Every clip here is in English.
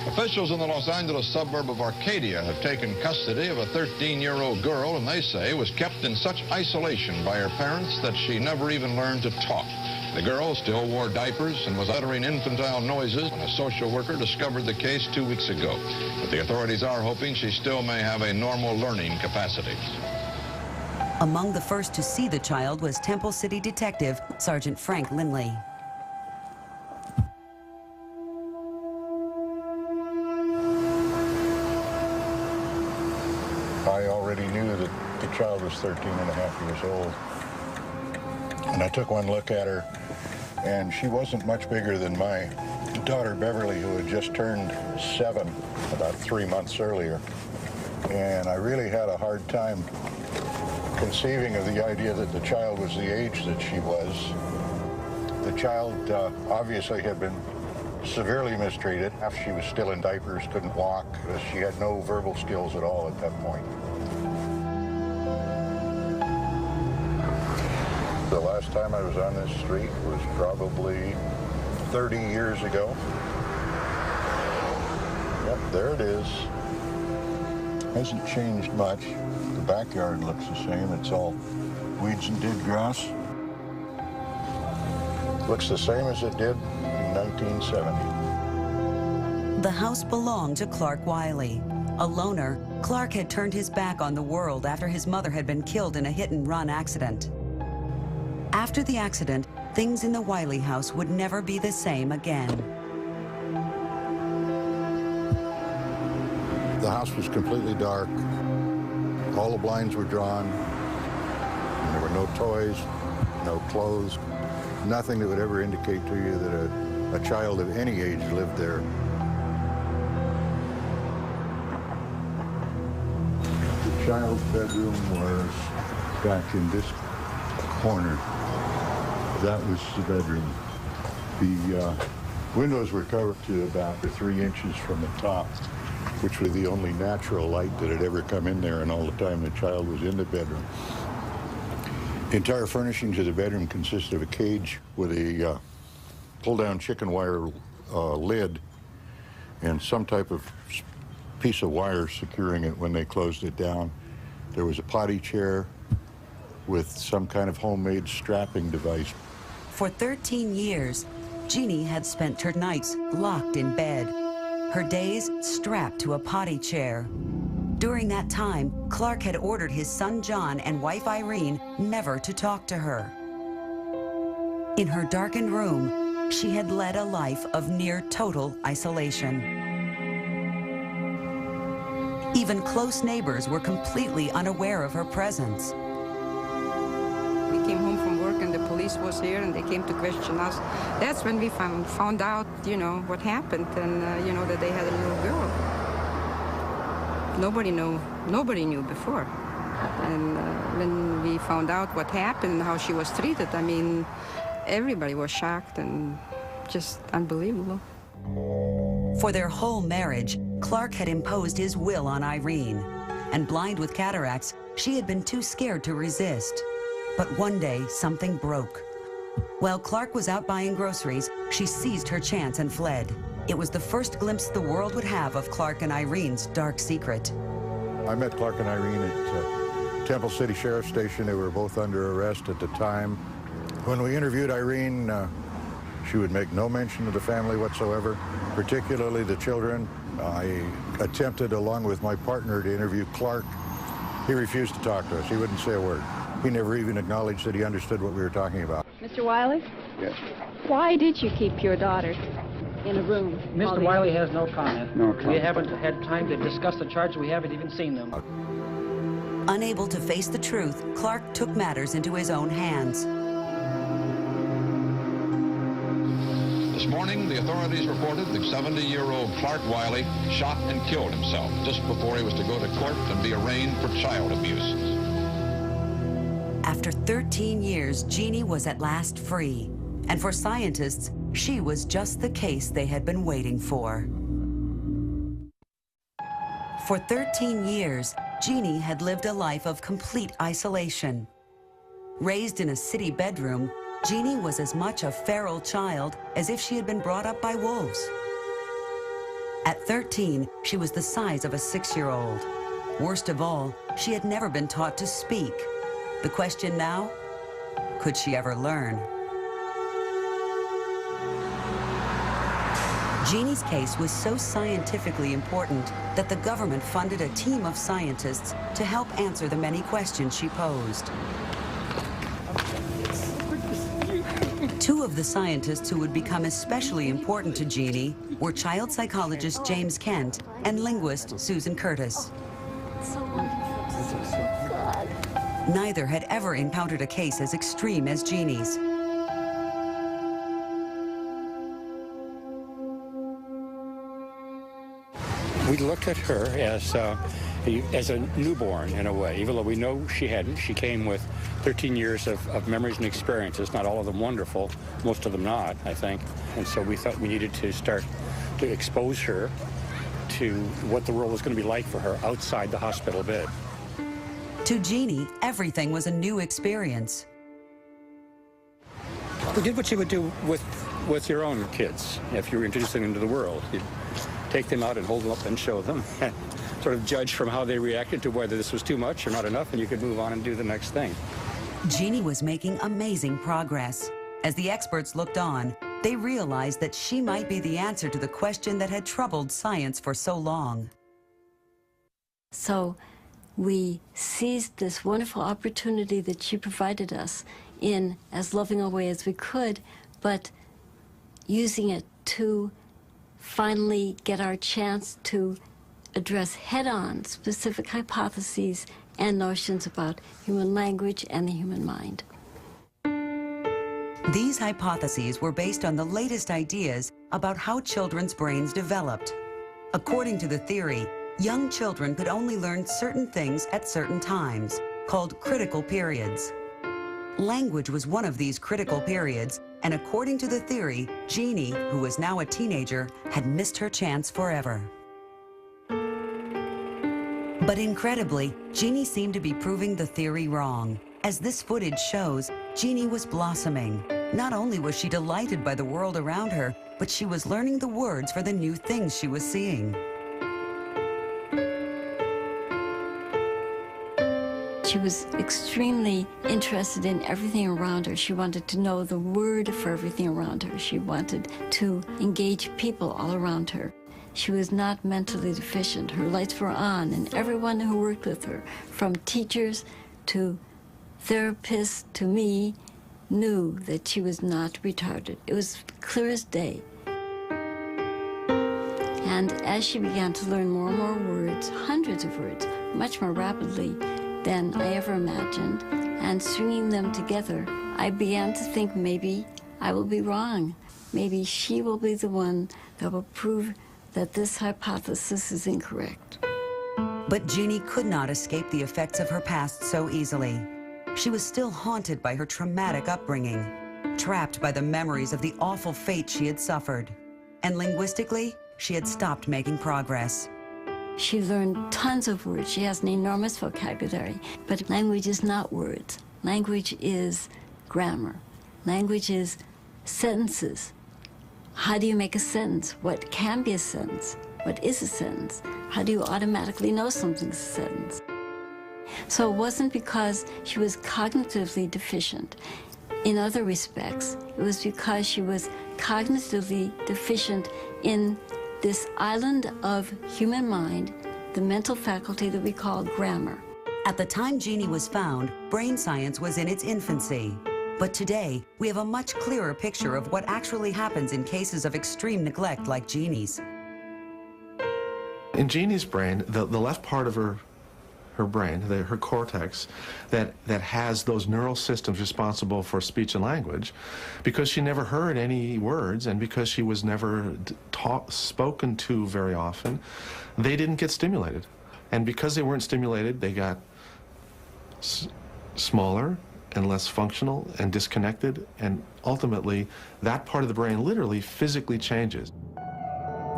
Officials in the Los Angeles suburb of Arcadia have taken custody of a 13-year-old girl, and they say was kept in such isolation by her parents that she never even learned to talk. The girl still wore diapers and was uttering infantile noises when a social worker discovered the case 2 weeks ago. But the authorities are hoping she still may have a normal learning capacity. Among the first to see the child was Temple City Detective Sergeant Frank Lindley. I already knew that the child was 13 and a half years old. And I took one look at her, and she wasn't much bigger than my daughter Beverly, who had just turned 7 about 3 months earlier. And I really had a hard time conceiving of the idea that the child was the age that she was. The child obviously had been severely mistreated. She was still in diapers, couldn't walk. She had no verbal skills at all at that point. The last time I was on this street was probably 30 years ago. Yep, there it is. Hasn't changed much. The backyard looks the same. It's all weeds and dead grass. Looks the same as it did in 1970. The house belonged to Clark Wailey. A loner, Clark had turned his back on the world after his mother had been killed in a hit-and-run accident. After the accident, things in the Wailey house would never be the same again. The house was completely dark. All the blinds were drawn. There were no toys, no clothes, nothing that would ever indicate to you that a child of any age lived there. The child's bedroom was back in this corner. That was the bedroom. The windows were covered to about 3 inches from the top, which was the only natural light that had ever come in there in all the time the child was in the bedroom. The entire furnishings of the bedroom consisted of a cage with a pull-down chicken wire lid and some type of piece of wire securing it when they closed it down. There was a potty chair with some kind of homemade strapping device. For 13 years, Jeannie had spent her nights locked in bed, her days strapped to a potty chair. During that time, Clark had ordered his son John and wife Irene never to talk to her. In her darkened room, she had led a life of near total isolation. Even close neighbors were completely unaware of her presence. We came home from work and the police was here and they came to question us. That's when we found out, you know, what happened and, you know, that they had a little girl. Nobody knew before. And when we found out what happened and how she was treated, I mean, everybody was shocked and just unbelievable. For their whole marriage, Clark had imposed his will on Irene. And blind with cataracts, she had been too scared to resist. But one day, something broke. While Clark was out buying groceries, she seized her chance and fled. It was the first glimpse the world would have of Clark and Irene's dark secret. I met Clark and Irene at Temple City Sheriff's Station. They were both under arrest at the time. When we interviewed Irene, she would make no mention of the family whatsoever, particularly the children. I attempted, along with my partner, to interview Clark. He refused to talk to us. He wouldn't say a word. He never even acknowledged that he understood what we were talking about. Mr. Wailey? Yes. Why did you keep your daughter in a room? Mr. Wailey has no comment. No comment. We haven't had time to discuss the charges. We haven't even seen them. Unable to face the truth, Clark took matters into his own hands. This morning, the authorities reported that 70-year-old Clark Wailey shot and killed himself just before he was to go to court and be arraigned for child abuse. After 13 years, Jeannie was at last free. And for scientists, she was just the case they had been waiting for. For 13 years, Jeannie had lived a life of complete isolation. Raised in a city bedroom, Jeannie was as much a feral child as if she had been brought up by wolves. At 13, she was the size of a 6-year-old. Worst of all, she had never been taught to speak. The question now, could she ever learn? Jeannie's case was so scientifically important that the government funded a team of scientists to help answer the many questions she posed. Two of the scientists who would become especially important to Jeannie were child psychologist James Kent and linguist Susan Curtis. Neither had ever encountered a case as extreme as Jeannie's. We looked at her as a newborn in a way, even though we know she hadn't. She came with 13 years of memories and experiences, not all of them wonderful, most of them not, I think. And so we thought we needed to start to expose her to what the world was going to be like for her outside the hospital bed. To Jeannie, everything was a new experience. We did what you would do with your own kids if you were introducing them to the world. You'd take them out and hold them up and show them, and sort of judge from how they reacted to whether this was too much or not enough, and you could move on and do the next thing. Jeannie was making amazing progress. As the experts looked on, they realized that she might be the answer to the question that had troubled science for so long. So we seized this wonderful opportunity that she provided us in as loving a way as we could, but using it to finally get our chance to address head-on specific hypotheses and notions about human language and the human mind. These hypotheses were based on the latest ideas about how children's brains developed. According to the theory, young children could only learn certain things at certain times, called critical periods. Language was one of these critical periods, and according to the theory, Jeannie, who was now a teenager, had missed her chance forever. But incredibly, Jeannie seemed to be proving the theory wrong. As this footage shows, Jeannie was blossoming. Not only was she delighted by the world around her, but she was learning the words for the new things she was seeing. She was extremely interested in everything around her. She wanted to know the word for everything around her. She wanted to engage people all around her. She was not mentally deficient. Her lights were on, and everyone who worked with her, from teachers to therapists to me, knew that she was not retarded. It was clear as day. And as she began to learn more and more words, hundreds of words, much more rapidly than I ever imagined, and stringing them together, I began to think maybe I will be wrong. Maybe she will be the one that will prove that this hypothesis is incorrect. But Jeannie could not escape the effects of her past so easily. She was still haunted by her traumatic upbringing, trapped by the memories of the awful fate she had suffered. And linguistically, she had stopped making progress. She learned tons of words. She has an enormous vocabulary. But language is not words. Language is grammar. Language is sentences. How do you make a sentence? What can be a sentence? What is a sentence? How do you automatically know something's a sentence? So it wasn't because she was cognitively deficient. In other respects, it was because she was cognitively deficient in this island of human mind, the mental faculty that we call grammar. At the time Jeannie was found, brain science was in its infancy. But today, we have a much clearer picture of what actually happens in cases of extreme neglect like Jeannie's. In Jeannie's brain, the left part of her brain, her cortex, that has those neural systems responsible for speech and language, because she never heard any words and because she was never spoken to very often, they didn't get stimulated. And because they weren't stimulated, they got smaller and less functional and disconnected, and ultimately that part of the brain literally physically changes.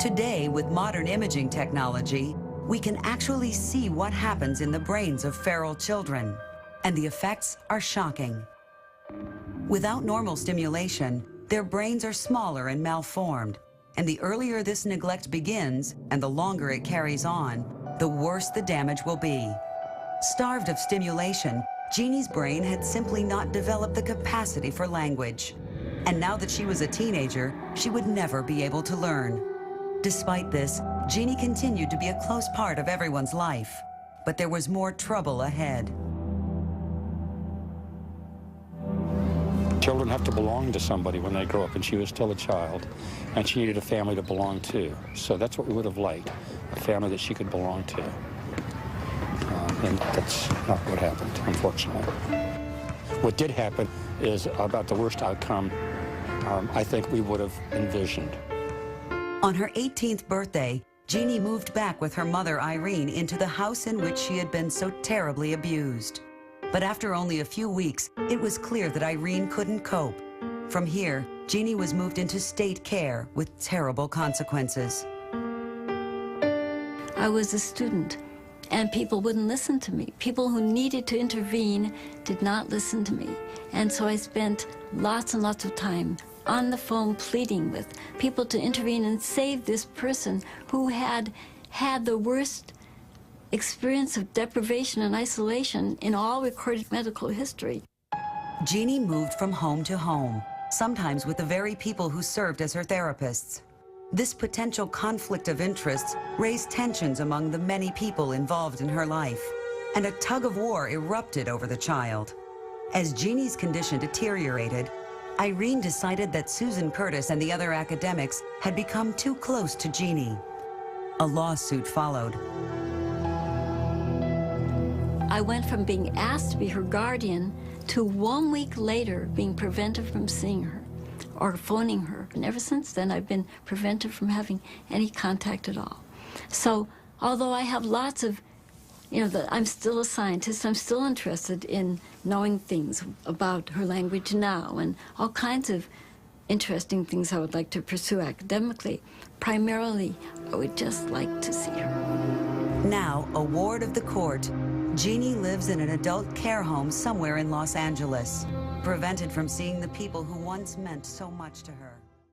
Today, with modern imaging technology, we can actually see what happens in the brains of feral children, and the effects are shocking. Without normal stimulation, their brains are smaller and malformed. And the earlier this neglect begins, and the longer it carries on, the worse the damage will be. Starved of stimulation, Jeannie's brain had simply not developed the capacity for language. And now that she was a teenager, she would never be able to learn. Despite this, Jeannie continued to be a close part of everyone's life. But there was more trouble ahead. Children have to belong to somebody when they grow up, and she was still a child, and she needed a family to belong to. So that's what we would have liked, a family that she could belong to. And that's not what happened, unfortunately. What did happen is about the worst outcome I think we would have envisioned. On her 18th birthday, Jeannie moved back with her mother, Irene, into the house in which she had been so terribly abused. But after only a few weeks, it was clear that Irene couldn't cope. From here, Jeannie was moved into state care with terrible consequences. I was a student, and people wouldn't listen to me. People who needed to intervene did not listen to me. And so I spent lots and lots of time on the phone pleading with people to intervene and save this person who had had the worst experience of deprivation and isolation in all recorded medical history. Jeannie moved from home to home, sometimes with the very people who served as her therapists. This potential conflict of interests raised tensions among the many people involved in her life, and a tug of war erupted over the child. As Jeannie's condition deteriorated, Irene decided that Susan Curtis and the other academics had become too close to Jeannie. A lawsuit followed. I went from being asked to be her guardian to 1 week later being prevented from seeing her or phoning her. And ever since then, I've been prevented from having any contact at all. So although I have lots of, I'm still a scientist, I'm still interested in knowing things about her language now and all kinds of interesting things I would like to pursue academically. Primarily, I would just like to see her. Now, a ward of the court, Jeannie lives in an adult care home somewhere in Los Angeles, prevented from seeing the people who once meant so much to her.